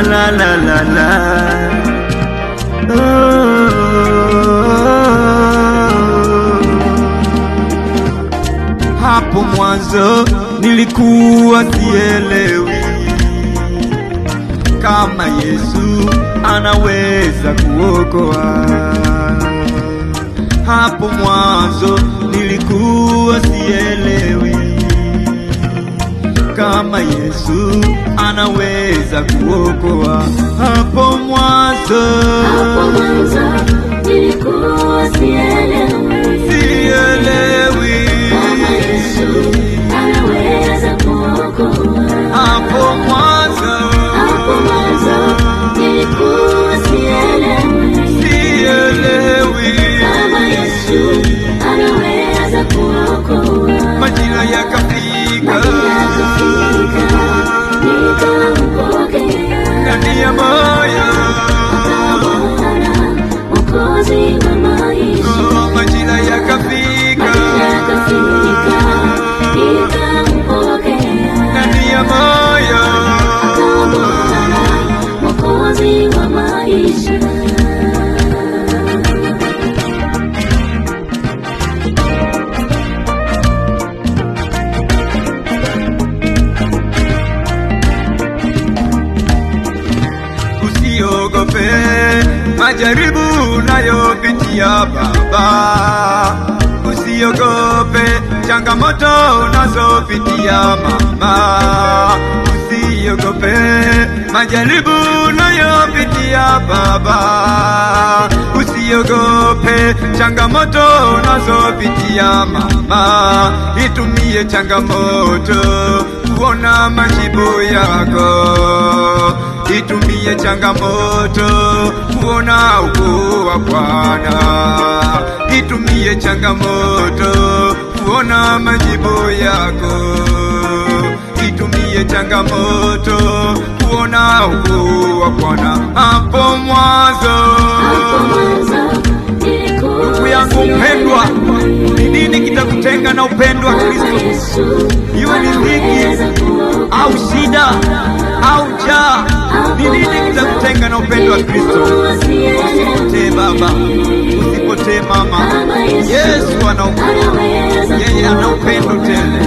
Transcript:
la la la la. Hapo mwanzo nilikuwa sielewi kama Yesu anaweza kuokoa. Hapo mwanzo nilikuwa sielewi kama Yesu anaweza kuokoa. Hapo mwanzo nilikuwa sielewi kama Yesu anaweza kuokoa. Hapo mwanzo nilikuwa sielewi kama Yesu anaweza kuokoa. Majira yakafika, nikampokea ndani ya moyo, Mwokozi wa maisha. majira yakafika, nikampokea ndani ya moyo, Mwokozi wa maisha. Usiogope majaribu unayopitia baba, usiogope changamoto unazopitia mama, usiogope majaribu unayopitia baba, usiogope changamoto unazopitia mama. Itumie changamoto kuona majibu yako, itumie changamoto kuona ukuu wa Bwana, itumie changamoto kuona majibu yako, itumie changamoto kuona ukuu wa Bwana. Hapo mwanzo, ndugu yangu mpendwa, ni nini kitakutenga na upendo wa Kristo? Iwe ni dhiki au shida au njaa, ni nini kitakutenga na upendo wa Kristo? Usipotee baba, usipotee mama. Yesu anaokoa, yeye ana upendo tele.